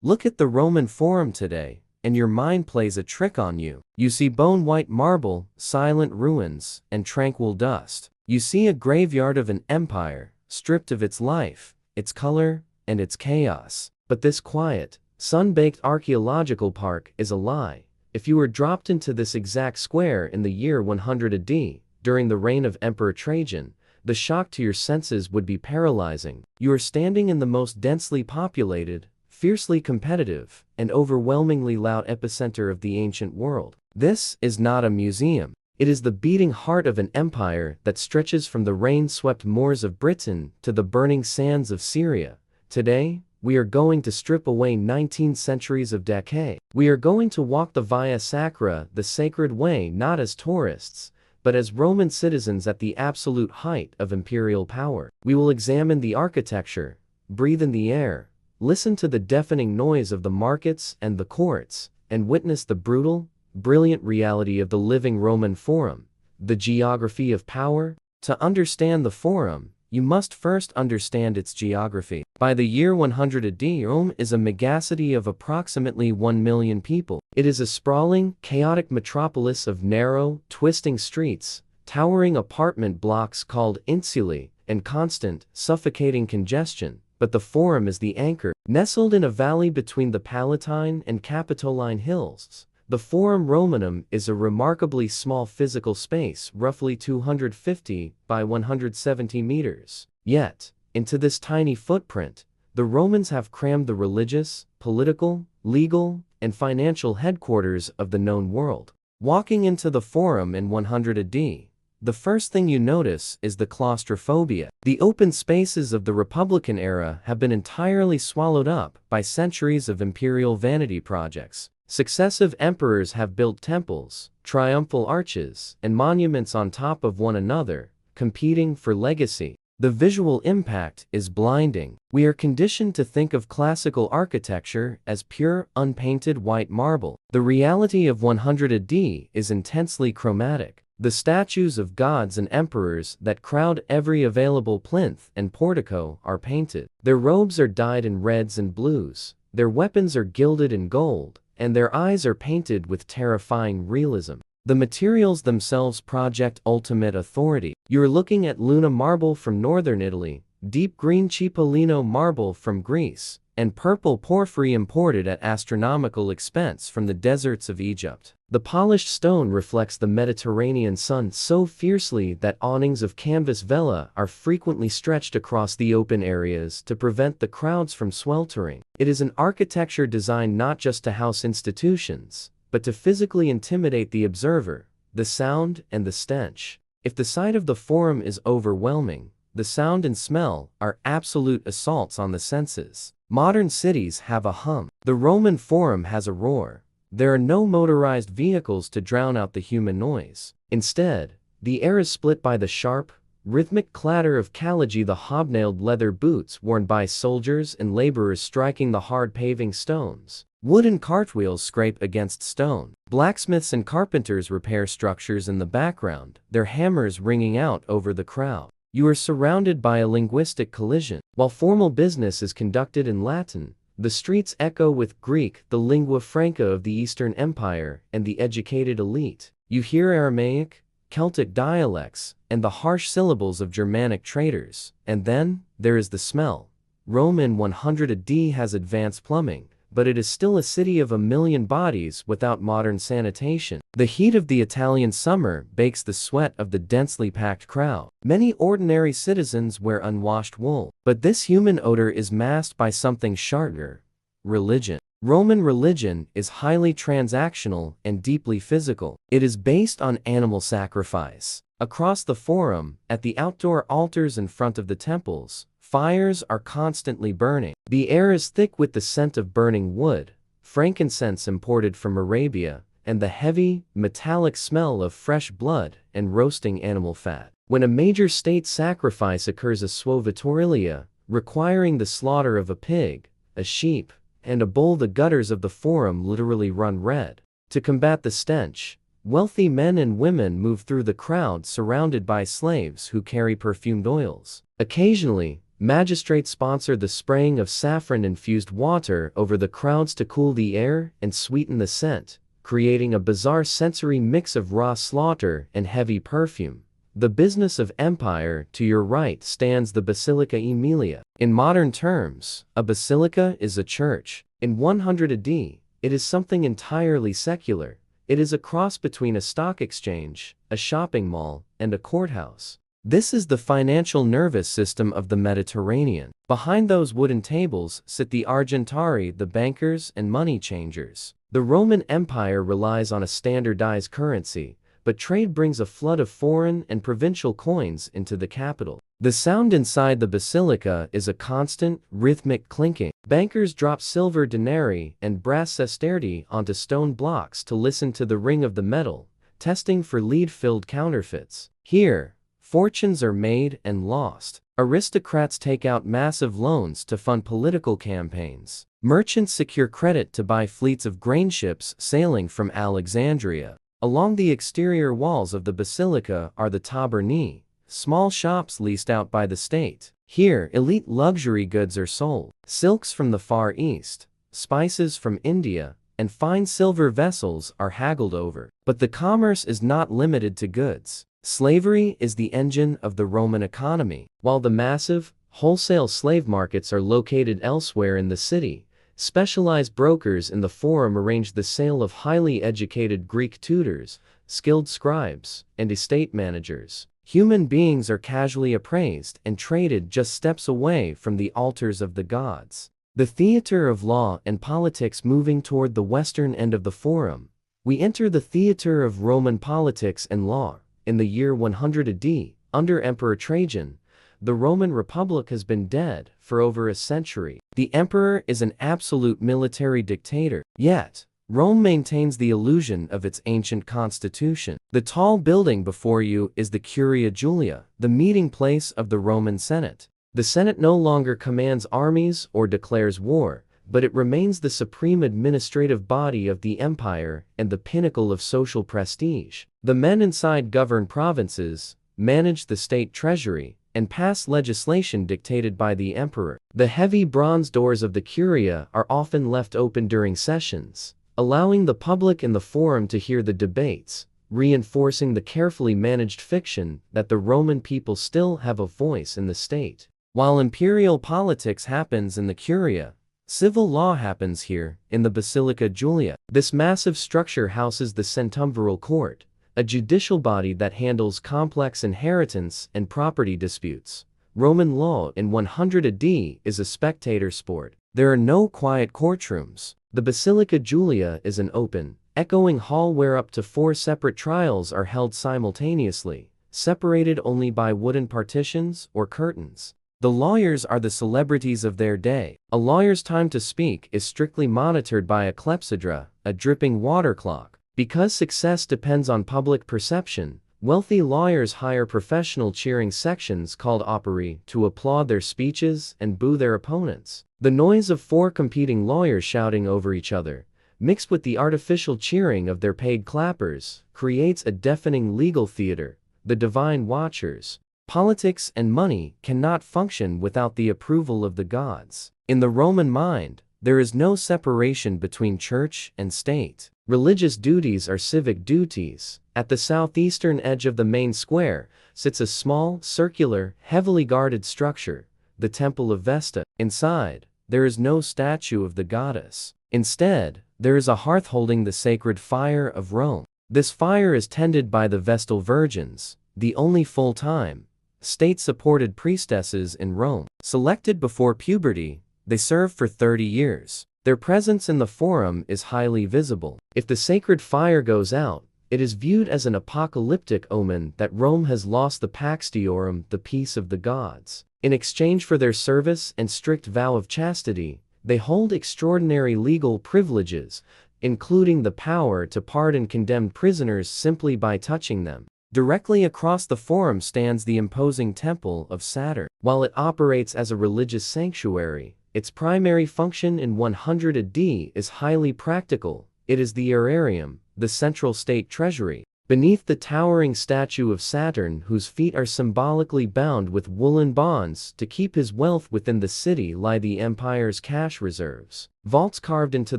Look at the Roman Forum today, and your mind plays a trick on you. You see bone-white marble, silent ruins, and tranquil dust. You see a graveyard of an empire, stripped of its life, its color, and its chaos. But this quiet, sun-baked archaeological park is a lie. If you were dropped into this exact square in the year 100 AD, during the reign of Emperor Trajan, the shock to your senses would be paralyzing. You are standing in the most densely populated, fiercely competitive, and overwhelmingly loud epicenter of the ancient world. This is not a museum. It is the beating heart of an empire that stretches from the rain-swept moors of Britain to the burning sands of Syria. Today, we are going to strip away 19 centuries of decay. We are going to walk the Via Sacra, the sacred way, not as tourists, but as Roman citizens at the absolute height of imperial power. We will examine the architecture, breathe in the air, listen to the deafening noise of the markets and the courts, and witness the brutal, brilliant reality of the living Roman Forum, the geography of power. To understand the Forum, you must first understand its geography. By the year 100 AD, Rome is a megacity of approximately 1 million people. It is a sprawling, chaotic metropolis of narrow, twisting streets, towering apartment blocks called insulae, and constant, suffocating congestion. But the Forum is the anchor. Nestled in a valley between the Palatine and Capitoline hills, the Forum Romanum is a remarkably small physical space, roughly 250 by 170 meters. Yet, into this tiny footprint, the Romans have crammed the religious, political, legal, and financial headquarters of the known world. Walking into the Forum in 100 AD, the first thing you notice is the claustrophobia. The open spaces of the Republican era have been entirely swallowed up by centuries of imperial vanity projects. Successive emperors have built temples, triumphal arches, and monuments on top of one another, competing for legacy. The visual impact is blinding. We are conditioned to think of classical architecture as pure, unpainted white marble. The reality of 100 AD is intensely chromatic. The statues of gods and emperors that crowd every available plinth and portico are painted. Their robes are dyed in reds and blues, their weapons are gilded in gold, and their eyes are painted with terrifying realism. The materials themselves project ultimate authority. You're looking at Luna marble from northern Italy, deep green Cipollino marble from Greece, and purple porphyry imported at astronomical expense from the deserts of Egypt. The polished stone reflects the Mediterranean sun so fiercely that awnings of canvas vela are frequently stretched across the open areas to prevent the crowds from sweltering. It is an architecture designed not just to house institutions, but to physically intimidate the observer. The sound and the stench. If the sight of the Forum is overwhelming, the sound and smell are absolute assaults on the senses. Modern cities have a hum. The Roman Forum has a roar. There are no motorized vehicles to drown out the human noise. Instead, the air is split by the sharp, rhythmic clatter of caligae, the hobnailed leather boots worn by soldiers and laborers striking the hard paving stones. Wooden cartwheels scrape against stone. Blacksmiths and carpenters repair structures in the background, their hammers ringing out over the crowd. You are surrounded by a linguistic collision. While formal business is conducted in Latin, the streets echo with Greek, the lingua franca of the Eastern Empire and the educated elite. You hear Aramaic, Celtic dialects, and the harsh syllables of Germanic traders. And then, there is the smell. Rome in 100 AD has advanced plumbing, but it is still a city of 1 million bodies without modern sanitation. The heat of the Italian summer bakes the sweat of the densely packed crowd. Many ordinary citizens wear unwashed wool. But this human odor is masked by something sharper: religion. Roman religion is highly transactional and deeply physical. It is based on animal sacrifice. Across the Forum, at the outdoor altars in front of the temples, fires are constantly burning. The air is thick with the scent of burning wood, frankincense imported from Arabia, and the heavy, metallic smell of fresh blood and roasting animal fat. When a major state sacrifice occurs, a suovitorilia, requiring the slaughter of a pig, a sheep, and a bull, the gutters of the Forum literally run red. To combat the stench, wealthy men and women move through the crowd surrounded by slaves who carry perfumed oils. Occasionally, Magistrates sponsor the spraying of saffron-infused water over the crowds to cool the air and sweeten the scent, creating a bizarre sensory mix of raw slaughter and heavy perfume. The business of empire. To your right stands the Basilica Aemilia. In modern terms, a basilica is a church. In 100 AD, it is something entirely secular. It is a cross between a stock exchange, a shopping mall, and a courthouse. This is the financial nervous system of the Mediterranean. Behind those wooden tables sit the argentari, the bankers and money changers. The Roman Empire relies on a standardized currency, but trade brings a flood of foreign and provincial coins into the capital. The sound inside the basilica is a constant, rhythmic clinking. Bankers drop silver denarii and brass sesterti onto stone blocks to listen to the ring of the metal, testing for lead-filled counterfeits. Here, fortunes are made and lost. Aristocrats take out massive loans to fund political campaigns. Merchants secure credit to buy fleets of grain ships sailing from Alexandria. Along the exterior walls of the basilica are the tabernae, small shops leased out by the state. Here, elite luxury goods are sold. Silks from the Far East, spices from India, and fine silver vessels are haggled over. But the commerce is not limited to goods. Slavery is the engine of the Roman economy. While the massive, wholesale slave markets are located elsewhere in the city, specialized brokers in the forum arrange the sale of highly educated Greek tutors, skilled scribes, and estate managers. Human beings are casually appraised and traded just steps away from the altars of the gods. The theater of law and politics. Moving toward the western end of the forum, we enter the theater of Roman politics and law. In the year 100 AD, under Emperor Trajan, the Roman Republic has been dead for over a century. The emperor is an absolute military dictator. Yet, Rome maintains the illusion of its ancient constitution. The tall building before you is the Curia Julia, the meeting place of the Roman Senate. The Senate no longer commands armies or declares war, but it remains the supreme administrative body of the empire and the pinnacle of social prestige. The men inside govern provinces, manage the state treasury, and pass legislation dictated by the emperor. The heavy bronze doors of the Curia are often left open during sessions, allowing the public in the forum to hear the debates, reinforcing the carefully managed fiction that the Roman people still have a voice in the state. While imperial politics happens in the Curia, civil law happens here, in the Basilica Julia. This massive structure houses the centumviral court, a judicial body that handles complex inheritance and property disputes. Roman law in 100 AD is a spectator sport. There are no quiet courtrooms. The Basilica Julia is an open, echoing hall where up to 4 separate trials are held simultaneously, separated only by wooden partitions or curtains. The lawyers are the celebrities of their day. A lawyer's time to speak is strictly monitored by a clepsydra, a dripping water clock. Because success depends on public perception, wealthy lawyers hire professional cheering sections called operae to applaud their speeches and boo their opponents. The noise of 4 competing lawyers shouting over each other, mixed with the artificial cheering of their paid clappers, creates a deafening legal theater, the divine watchers. Politics and money cannot function without the approval of the gods. In the Roman mind, there is no separation between church and state. Religious duties are civic duties. At the southeastern edge of the main square sits a small, circular, heavily guarded structure, the Temple of Vesta. Inside, there is no statue of the goddess. Instead, there is a hearth holding the sacred fire of Rome. This fire is tended by the Vestal Virgins, the only full-time, state-supported priestesses in Rome. Selected before puberty, they serve for 30 years. Their presence in the forum is highly visible. If the sacred fire goes out, it is viewed as an apocalyptic omen that Rome has lost the Pax Deorum, the peace of the gods. In exchange for their service and strict vow of chastity, they hold extraordinary legal privileges, including the power to pardon condemned prisoners simply by touching them. Directly across the forum stands the imposing Temple of Saturn. While it operates as a religious sanctuary, its primary function in 100 AD is highly practical. It is the aerarium, the central state treasury. Beneath the towering statue of Saturn, whose feet are symbolically bound with woolen bonds to keep his wealth within the city, lie the empire's cash reserves. Vaults carved into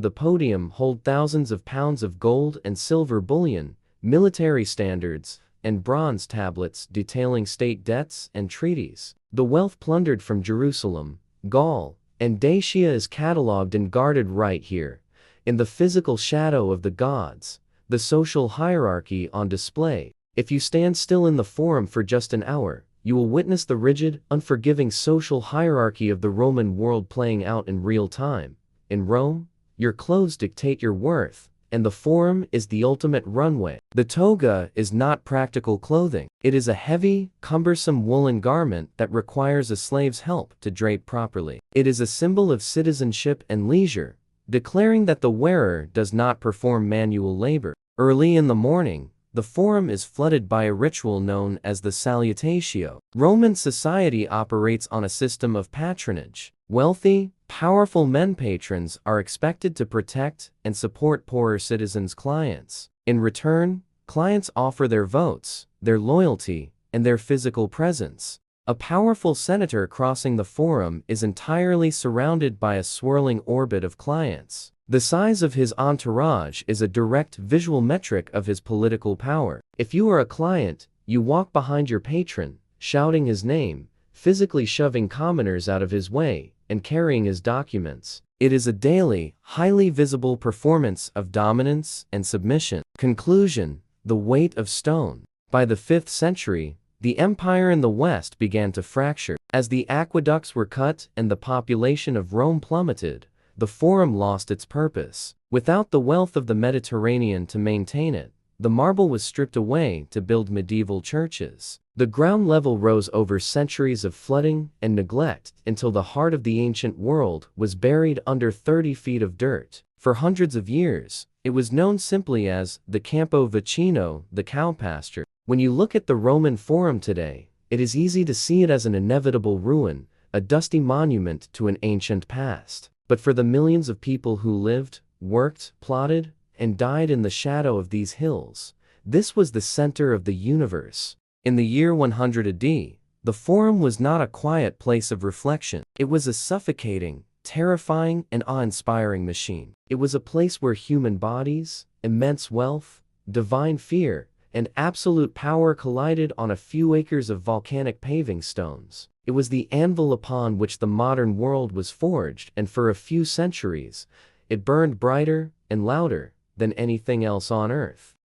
the podium hold thousands of pounds of gold and silver bullion, military standards, and bronze tablets detailing state debts and treaties. The wealth plundered from Jerusalem, Gaul, and Dacia is catalogued and guarded right here, in the physical shadow of the gods, the social hierarchy on display. If you stand still in the forum for just an hour, you will witness the rigid, unforgiving social hierarchy of the Roman world playing out in real time. In Rome, your clothes dictate your worth, and the forum is the ultimate runway. The toga is not practical clothing. It is a heavy, cumbersome woolen garment that requires a slave's help to drape properly. It is a symbol of citizenship and leisure, declaring that the wearer does not perform manual labor. Early in the morning, the forum is flooded by a ritual known as the salutatio. Roman society operates on a system of patronage. Wealthy, powerful men patrons are expected to protect and support poorer citizens' clients. In return, clients offer their votes, their loyalty, and their physical presence. A powerful senator crossing the forum is entirely surrounded by a swirling orbit of clients. The size of his entourage is a direct visual metric of his political power. If you are a client, you walk behind your patron, shouting his name, physically shoving commoners out of his way, and carrying his documents. It is a daily, highly visible performance of dominance and submission. Conclusion: the weight of stone. By the 5th century, the empire in the West began to fracture. As the aqueducts were cut and the population of Rome plummeted, the forum lost its purpose. Without the wealth of the Mediterranean to maintain it, the marble was stripped away to build medieval churches. The ground level rose over centuries of flooding and neglect until the heart of the ancient world was buried under 30 feet of dirt. For hundreds of years, it was known simply as the Campo Vicino, the cow pasture. When you look at the Roman Forum today, it is easy to see it as an inevitable ruin, a dusty monument to an ancient past. But for the millions of people who lived, worked, plotted, and died in the shadow of these hills, this was the center of the universe. In the year 100 AD, the Forum was not a quiet place of reflection. It was a suffocating, terrifying, and awe-inspiring machine. It was a place where human bodies, immense wealth, divine fear, and absolute power collided on a few acres of volcanic paving stones. It was the anvil upon which the modern world was forged, and for a few centuries, it burned brighter and louder than anything else on earth.